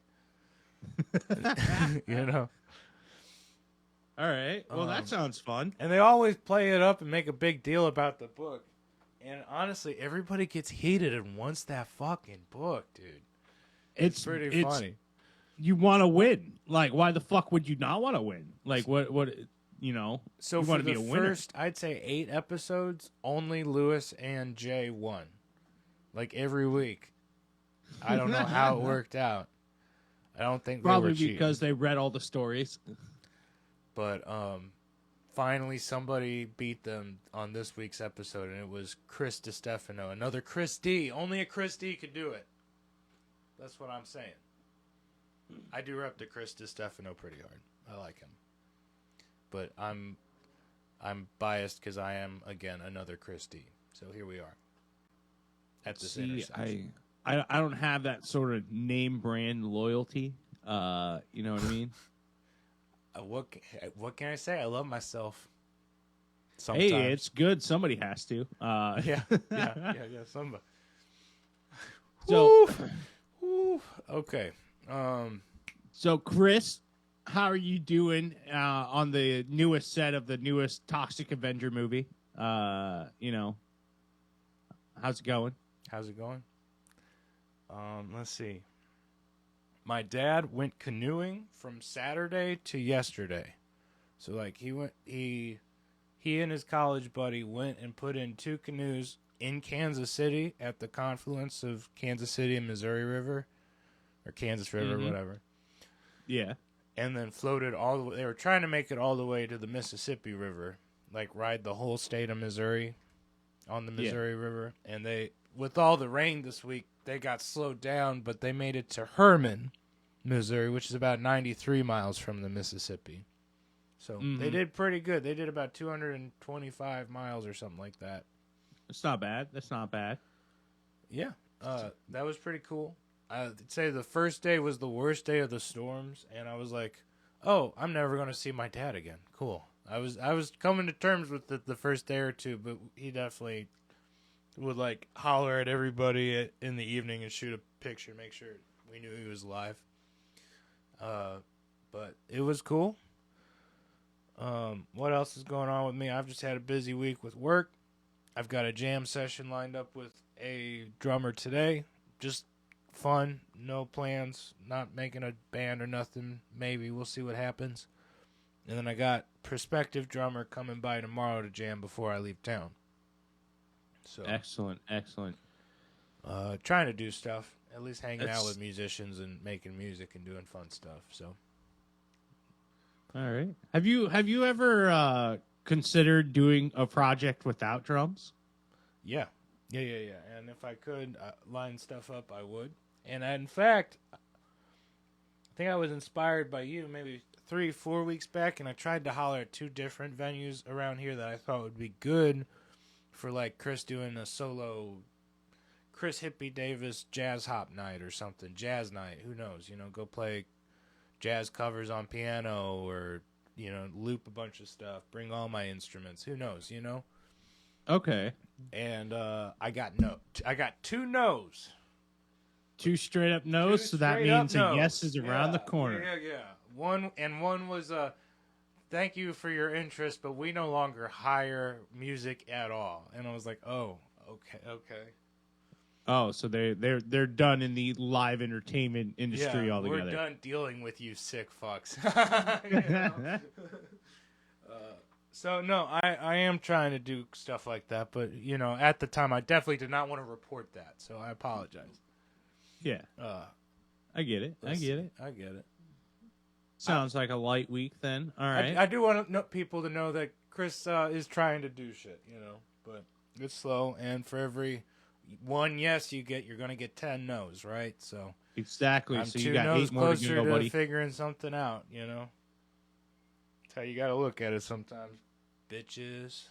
All right. Well, that sounds fun. And they always play it up and make a big deal about the book. And honestly, everybody gets heated and wants that fucking book, dude. It's pretty funny. You want to win. Like, why the fuck would you not want to win? Like, what, So you for want to the be a winner. first, I'd say 8 episodes, only Lewis and Jay won. Like, every week. I don't know how it worked out. I don't think Probably they were because cheating. they read all the stories. But finally somebody beat them on this week's episode, and it was Chris DiStefano. Another Chris D. Only a Chris D could do it. That's what I'm saying. I do rep to Chris DiStefano pretty hard. I like him. But I'm biased because I am, again, another Chris D. So here we are. At this intersection. I don't have that sort of name brand loyalty. You know what I mean? What can I say? I love myself. Sometimes. Hey, it's good. Somebody has to. Yeah. Somebody. So, okay. So Chris, how are you doing on the newest set of the newest Toxic Avenger movie? How's it going? How's it going? Let's see. My dad went canoeing from Saturday to yesterday. So like he and his college buddy went and put in 2 canoes in Kansas City at the confluence of Kansas City and Missouri River or Kansas River, whatever. Yeah. And then floated all the way. They were trying to make it all the way to the Mississippi River, like ride the whole state of Missouri on the Missouri River, and they, with all the rain this week, they got slowed down, but they made it to Herman, Missouri, which is about 93 miles from the Mississippi. So they did pretty good. They did about 225 miles or something like that. That's not bad. That's not bad. Yeah, that was pretty cool. I'd say the first day was the worst day of the storms, and I was like, "Oh, I'm never going to see my dad again." Cool. I was coming to terms with the first day or two, but he definitely would like holler at everybody in the evening and shoot a picture, make sure we knew he was alive. But it was cool. What else is going on with me? I've just had a busy week with work. I've got a jam session lined up with a drummer today. Just fun, no plans, not making a band or nothing. Maybe we'll see what happens. And then I got prospective drummer coming by tomorrow to jam before I leave town. So Excellent. trying to do stuff, at least hanging out with musicians and making music and doing fun stuff. So All right. Have you ever considered doing a project without drums? yeah. And if I could line stuff up, I would. And in fact, I think I was inspired by you maybe 3-4 weeks back, and I tried to holler at 2 different venues around here that I thought would be good for like Chris doing a solo Chris Hippie Davis jazz hop night or something, jazz night, who knows, go play jazz covers on piano or, loop a bunch of stuff, bring all my instruments, who knows, Okay. And I got 2 no's. 2 straight up no's, so that means a yes is around the corner. Yeah. One was thank you for your interest, but we no longer hire music at all. And I was like, oh, okay. Oh, so they're done in the live entertainment industry altogether. We're done dealing with you sick fucks. So no, I am trying to do stuff like that, but at the time I definitely did not want to report that, so I apologize. Yeah. I get it. I get it. Sounds like a light week then. All right. I do want people to know that Chris is trying to do shit, but it's slow, and for every 1 yes you get, you're going to get 10 no's, right? So exactly. I'm so 2 you got no's 8 more to closer go, buddy. figuring something out, That's how you got to look at it sometimes, bitches.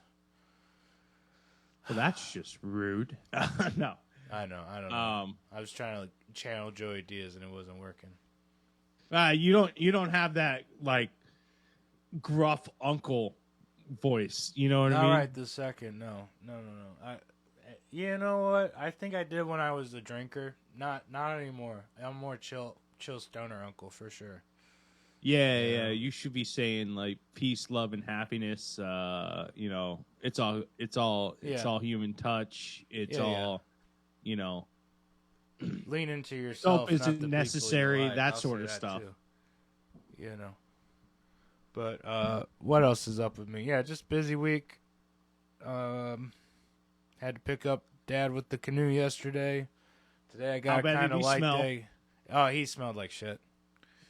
Well, that's just rude. No. I know. I was trying to channel Joey Diaz and it wasn't working. You don't have that like gruff uncle voice. You know what I mean? Not right this second. No. You know what? I think I did when I was a drinker. Not anymore. I'm more chill stoner uncle for sure. Yeah. You should be saying like peace, love, and happiness. It's all human touch. It's all. Lean into yourself. Help isn't not the necessary. people you like. That I'll sort say of that stuff. Too. But what else is up with me? Yeah, just busy week. Had to pick up Dad with the canoe yesterday. Today I got kind of light day. Oh, he smelled like shit.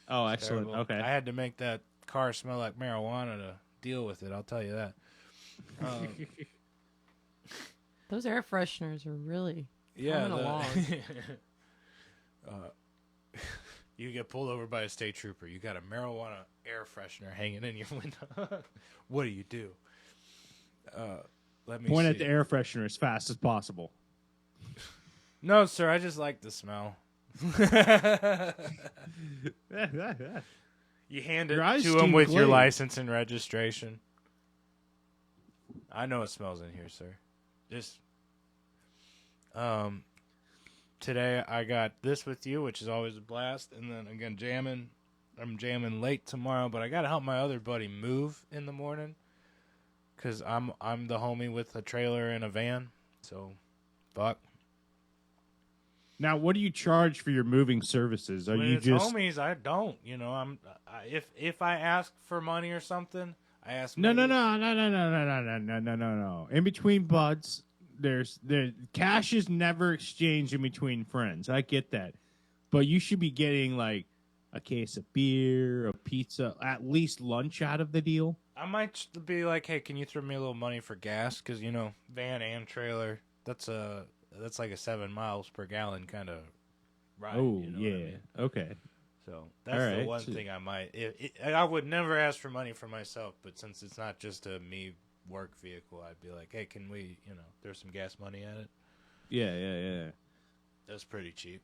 Oh, excellent. Terrible. Okay. I had to make that car smell like marijuana to deal with it. I'll tell you that. Those air fresheners are really Yeah, coming along. You get pulled over by a state trooper. You got a marijuana air freshener hanging in your window. What do? Let me Point see. at the air freshener as fast as possible. No, sir. I just like the smell. You hand it Your eyes to him steam with your glazed. license and registration. I know it smells in here, sir. Just today I got this with you, which is always a blast, and then again jamming. I'm jamming late tomorrow, but I gotta help my other buddy move in the morning, cause I'm the homie with a trailer and a van. So, fuck. Now, what do you charge for your moving services? Are When you it's just homies, I don't. If I ask for money or something, I ask. no. maybe- In between buds, there's cash is never exchanged in between friends. I get that, but you should be getting like a case of beer, a pizza, at least lunch out of the deal. I might be like, hey, can you throw me a little money for gas? Because, you know, van and trailer, that's like a 7 miles per gallon kind of ride. Oh, you know yeah. what I mean? Okay. So that's the right. one thing I might. I would never ask for money for myself, but since it's not just a me work vehicle, I'd be like, hey, can we, there's some gas money at it? Yeah. That's pretty cheap.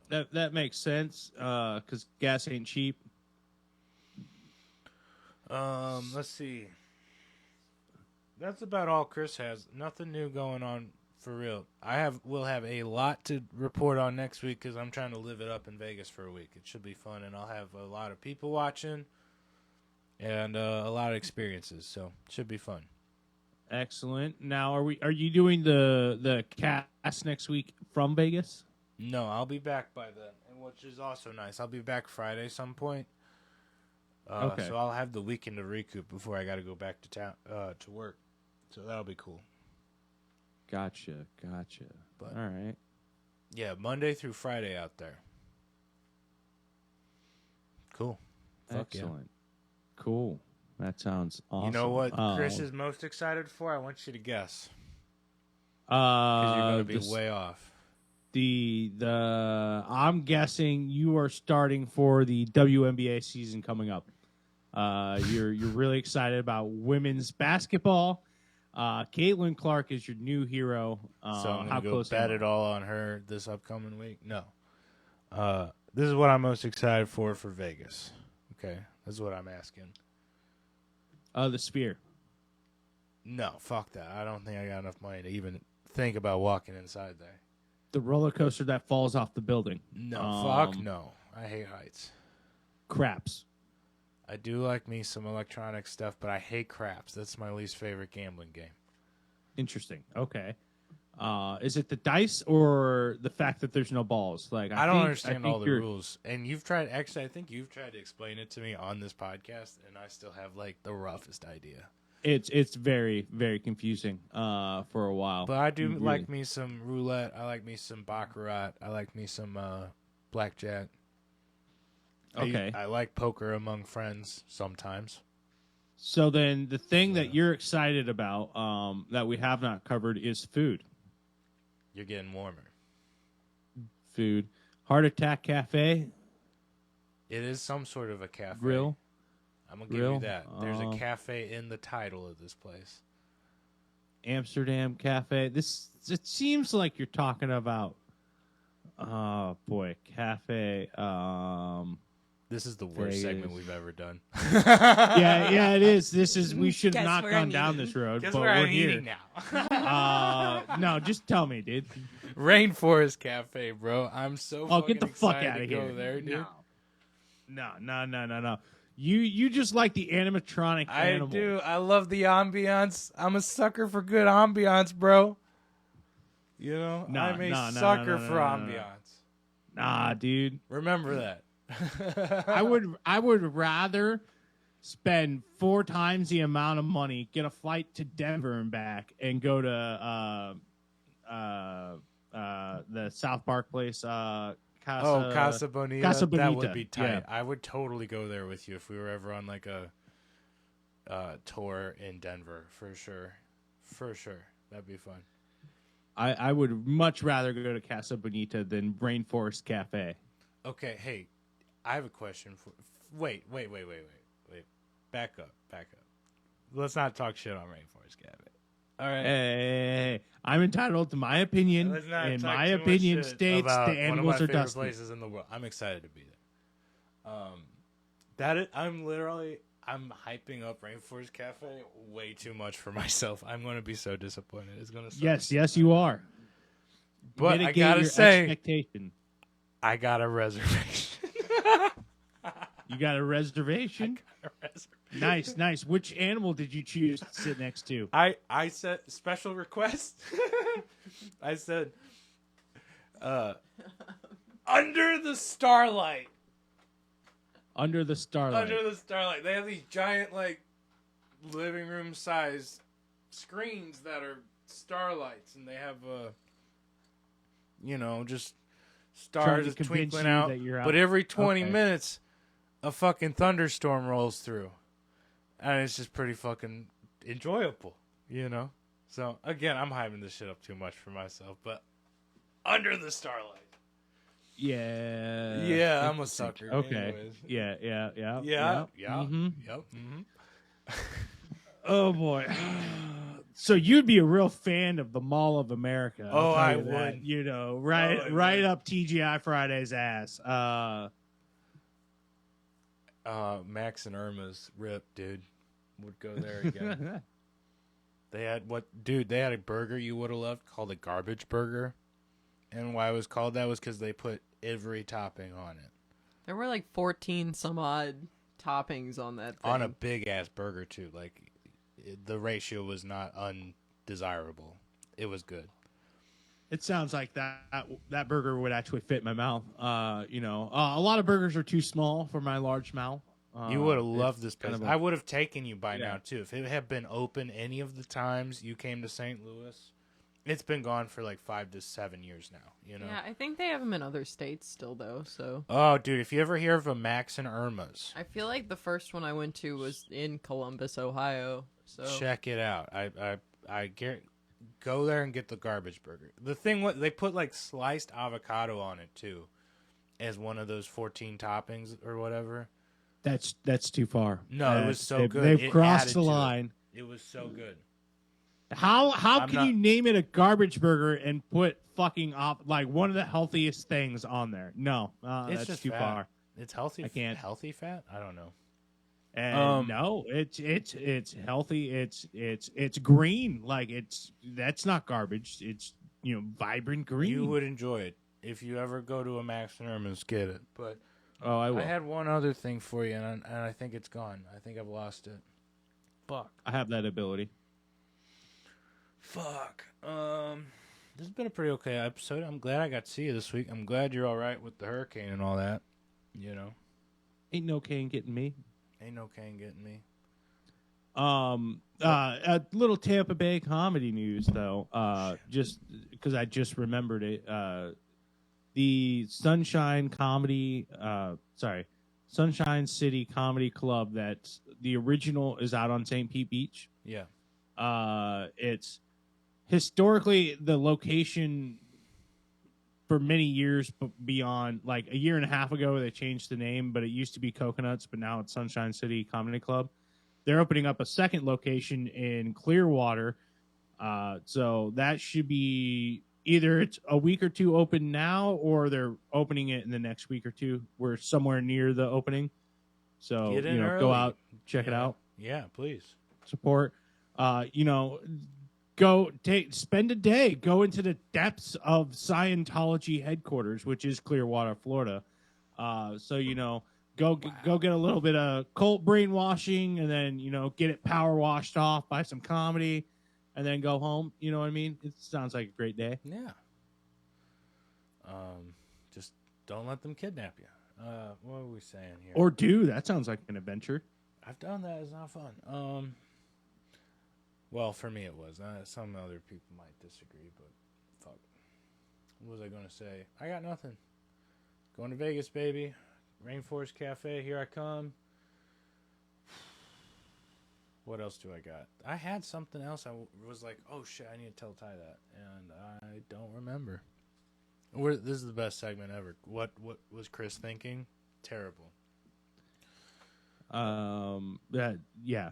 That makes sense, because gas ain't cheap. Let's see. That's about all Chris has. Nothing new going on for real. We'll have a lot to report on next week because I'm trying to live it up in Vegas for a week. It should be fun, and I'll have a lot of people watching and a lot of experiences. So it should be fun. Excellent. Now, are you doing the cast next week from Vegas? No, I'll be back by then, and which is also nice. I'll be back Friday some point. Okay. So I'll have the weekend to recoup before I got to go back to town to work. So that'll be cool. Gotcha. But- All right. Yeah, Monday through Friday out there. Cool. Fuck yeah. Excellent. Cool. That sounds awesome. You know what Chris is most excited for? I want you to guess. Because Because you're going to be way off. I'm guessing you are starting for the WNBA season coming up. You're really excited about women's basketball. Caitlin Clark is your new hero. So I'm how going to go close bet am I? it all on her this upcoming week. No. This is what I'm most excited for Vegas. Okay? This is what I'm asking. The Sphere. No, fuck that. I don't think I got enough money to even think about walking inside there. The roller coaster that falls off the building. No, fuck no. I hate heights. Craps. I do like me some electronic stuff, but I hate craps. That's my least favorite gambling game. Interesting. Okay. Is it the dice or the fact that there's no balls? Like I don't think- understand think all the you're- rules. And you've tried, actually, I think you've tried to explain it to me on this podcast, and I still have, like, the roughest idea. It's very, very confusing for a while. But I do Really. like me some roulette. I like me some baccarat. I like me some blackjack. Okay. I like poker among friends sometimes. So then the thing that you're excited about that we have not covered is food. You're getting warmer. Food. Heart Attack Cafe. It is some sort of a cafe. Grill. I'm going to give Grill. you that. There's a cafe in the title of this place. Amsterdam Cafe. It seems like you're talking about oh boy, cafe. This is the worst Vegas. segment we've ever done. Yeah, it is. We should Guess not where gone I'm down eating. this road, Guess but where we're I'm here. eating now. No, just tell me, dude. Rainforest Cafe, bro. I'm so Oh, fucking get the fuck excited out to of go here. there, dude. No. You just like the animatronic I animals. do. I love the ambiance. I'm a sucker for good ambiance, bro. You know, No, I'm a no, no, sucker no, no, for no, no. ambiance. Nah, dude. Remember that. I would rather spend 4 times the amount of money, get a flight to Denver and back, and go to the South Park place. Casa Bonita. Casa That would Bonita, be tight. yeah. I would totally go there with you if we were ever on like a tour in Denver, for sure. For sure. That'd be fun. I would much rather go to Casa Bonita than Rainforest Cafe. Okay, hey, I have a question for. Wait. Back up. Let's not talk shit on Rainforest Cafe. All right. Hey, I'm entitled to my opinion, Let's not and talk my too much opinion shit states about the animals one of my are favorite dusty. places in the world. I'm excited to be there. I'm hyping up Rainforest Cafe way too much for myself. I'm going to be so disappointed. It's going to suck. Yes, you are. But Mitigate I gotta your say, expectation. I got a reservation. You got a reservation? Nice. Which animal did you choose to sit next to? I said special request. I said under the starlight. Under the starlight. Under the starlight. They have these giant like living room size screens that are starlights, and they have just Trying to stars convince twinkling you out. that you're out. But every 20 Okay. minutes, a fucking thunderstorm rolls through. And it's just pretty fucking enjoyable, you know? So, again, I'm hyping this shit up too much for myself, but Under the Starlight. Yeah. Yeah, I'm a sucker. Okay. Anyways. Yeah. Yeah. Mhm. Yep. Mm-hmm. Oh boy. So you'd be a real fan of the Mall of America. I'll Oh, tell I you that. would. You know, I right would. up TGI Friday's ass. Max and Irma's rip, dude. Would go there again. They had They had a burger you would have loved called a garbage burger. And why it was called that was because they put every topping on it. There were like 14 some odd toppings on that thing. On a big ass burger, too. Like, the ratio was not undesirable. It was good. It sounds like that burger would actually fit my mouth. You know, a lot of burgers are too small for my large mouth. You would have loved it's this place. kind of I would have taken you by Yeah. now, too. If it had been open any of the times you came to St. Louis, it's been gone for like 5 to 7 years now, you know? Yeah, I think they have them in other states still, though, so... Oh, dude, if you ever hear of a Max and Irma's, I feel like the first one I went to was in Columbus, Ohio, so... check it out. I go there and get the garbage burger. The thing, they put like sliced avocado on it, too, as one of those 14 toppings or whatever. That's too far. No, it was so good. They've It crossed added the to it. line. It was so good. How I'm can not- you name it a garbage burger and put fucking like one of the healthiest things on there? No, It's that's just too fat. far. It's healthy. I can't. Healthy fat? I don't know. And no, it's healthy. It's green. Like that's not garbage. It's vibrant green. You would enjoy it if you ever go to a Max and Irma's. Get it, but Oh, I will. I had one other thing for you, and I think it's gone. I think I've lost it. Fuck. I have that ability. Fuck. This has been a pretty okay episode. I'm glad I got to see you this week. I'm glad you're all right with the hurricane and all that. You know, Ain't no cane getting me. ain't no cane getting me. A little Tampa Bay comedy news though. Just because I just remembered it. The Sunshine City Comedy Club. That's the original is out on St. Pete Beach. Yeah. It's historically the location for many years beyond, like a year and a half ago, they changed the name, but it used to be Coconuts, but now it's Sunshine City Comedy Club. They're opening up a second location in Clearwater. So that should be either it's a week or two open now, or they're opening it in the next week or two. We're somewhere near the opening. So, Get in go early. out, check it Yeah. out, Yeah, please. support. Spend a day, go into the depths of Scientology headquarters, which is Clearwater, Florida. Go get a little bit of cult brainwashing, and then get it power washed off by some comedy, and then go home. You know what I mean? It sounds like a great day. Yeah. Just don't let them kidnap you. What are we saying here? Or that sounds like an adventure. I've done that. It's not fun. Well, for me it was. Some other people might disagree, but fuck. What was I going to say? I got nothing. Going to Vegas, baby. Rainforest Cafe, here I come. What else do I got? I had something else. I was like, oh shit, I need to tell Ty that. And I don't remember. This is the best segment ever. What was Chris thinking? Terrible. Yeah.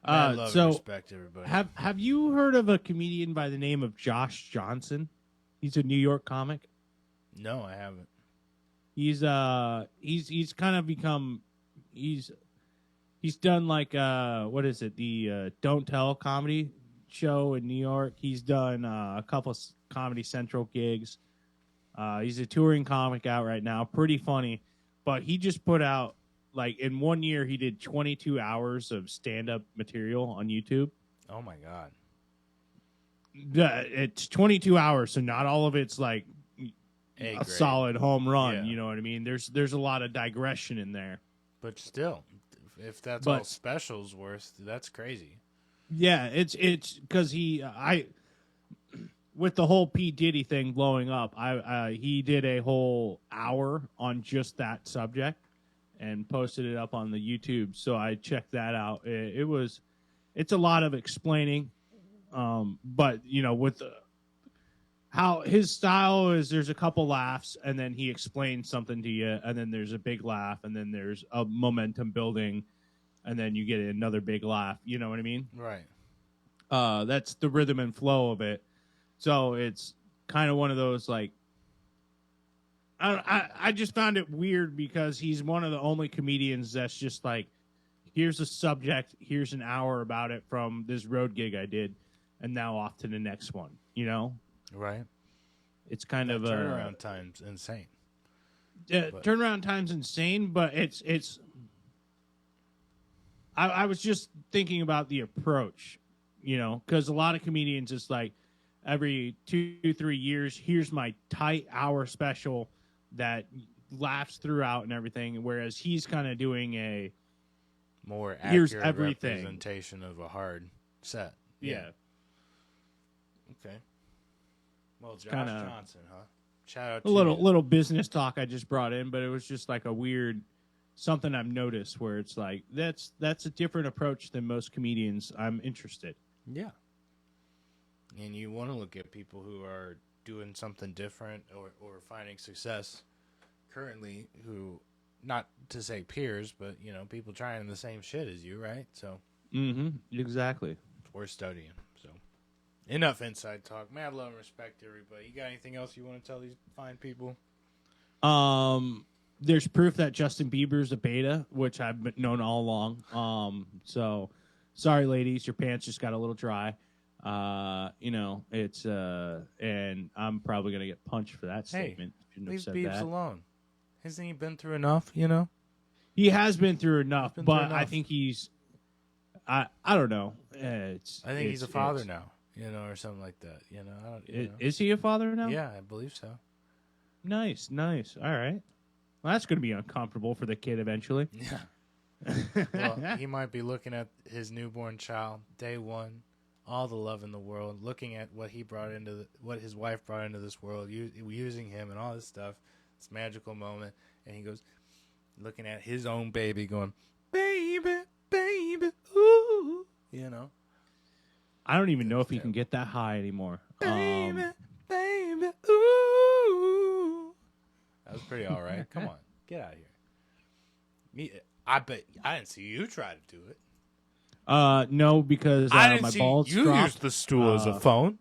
I love and respect everybody. Have you heard of a comedian by the name of Josh Johnson? He's a New York comic. No, I haven't. He's kind of become he's done like what is it, the Don't Tell comedy show in New York. He's done a couple Comedy Central gigs. He's a touring comic out right now, pretty funny, but he just put out, like, in 1 year he did 22 hours of stand-up material on YouTube. Oh my god. It's 22 hours, so not all of it's like A a grade. solid home run. Yeah. You know what I mean? There's a lot of digression in there. But still, if that's But- all specials worth, that's crazy. Yeah, it's because with the whole P. Diddy thing blowing up, he did a whole hour on just that subject, and posted it up on the YouTube. So I checked that out. It's a lot of explaining, but with how his style is, there's a couple laughs, and then he explains something to you, and then there's a big laugh, and then there's a momentum building, and then you get another big laugh. You know what I mean? Right. That's the rhythm and flow of it. So it's kind of one of those like. I just found it weird because he's one of the only comedians that's just like, here's a subject, here's an hour about it from this road gig I did, and now off to the next one. Right. It's kind of turnaround time's insane. Turnaround time's insane, but it's. I was just thinking about the approach, because a lot of comedians, it's like every 2-3 years, here's my tight hour special that laughs throughout and everything, whereas he's kind of doing a more here's accurate everything representation of a hard set. Yeah. Okay. Well, Josh kinda Johnson, huh? Shout out a to little business talk I just brought in, but it was just like a weird something I've noticed where it's like that's a different approach than most comedians. I'm interested. Yeah. And you want to look at people who are doing something different or finding success currently, who, not to say peers, but people trying the same shit as you, right? So Exactly. we're studying. So enough inside talk. Mad love and respect to everybody. You got anything else you want to tell these fine people? There's proof that Justin Bieber's a beta, which I've known all along. So sorry, ladies, your pants just got a little dry. It's and I'm probably gonna get punched for that statement. Shouldn't have said Leave Biebs that. alone. Hasn't he been through enough? He has been through enough, Been but through enough. I think he's. I don't know. I think he's a father now, or something like that. I don't, Is he a father now? Yeah, I believe so. Nice. All right. Well, that's going to be uncomfortable for the kid eventually. Yeah. Well, he might be looking at his newborn child, day one, all the love in the world, looking at what he brought into what his wife brought into this world, using him and all this stuff, this magical moment, and he goes, looking at his own baby, going, "Baby, baby, ooh," I don't even know if he can get that high anymore. Baby, baby, ooh. That was pretty all right. Come on, get out of here. I bet I didn't see you try to do it. No, because I didn't my see balls you dropped. use the stool as a phone.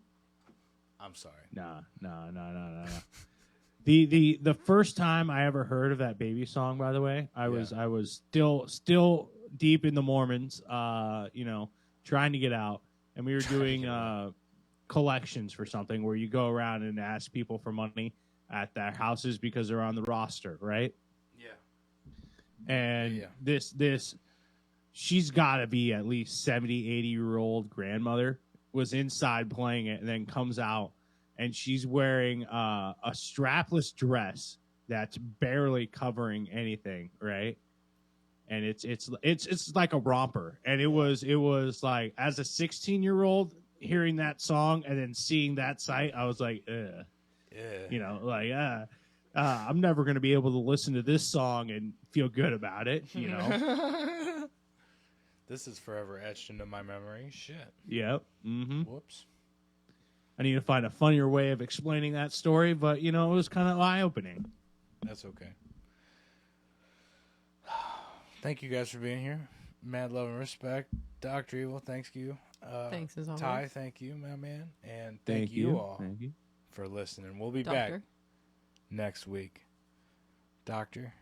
I'm sorry. No. The first time I ever heard of that baby song, by the way, I was still deep in the Mormons, trying to get out, and we were doing collections for something where you go around and ask people for money at their houses because they're on the roster, right? Yeah. And this she's got to be at least 70, 80-year-old grandmother was inside playing it and then comes out and she's wearing a strapless dress that's barely covering anything, right? And it's like a romper. And it was like, as a 16-year-old hearing that song and then seeing that sight, I was like, ugh. Yeah. I'm never going to be able to listen to this song and feel good about it, This is forever etched into my memory. Shit. Yep. Mm-hmm. Whoops. I need to find a funnier way of explaining that story, but, it was kind of eye-opening. That's okay. Thank you guys for being here. Mad love and respect. Dr. Evil, thanks you. Thanks as always. Ty, thank you, my man. And thank you all Thank you. for listening. We'll be Doctor. back next week. Doctor.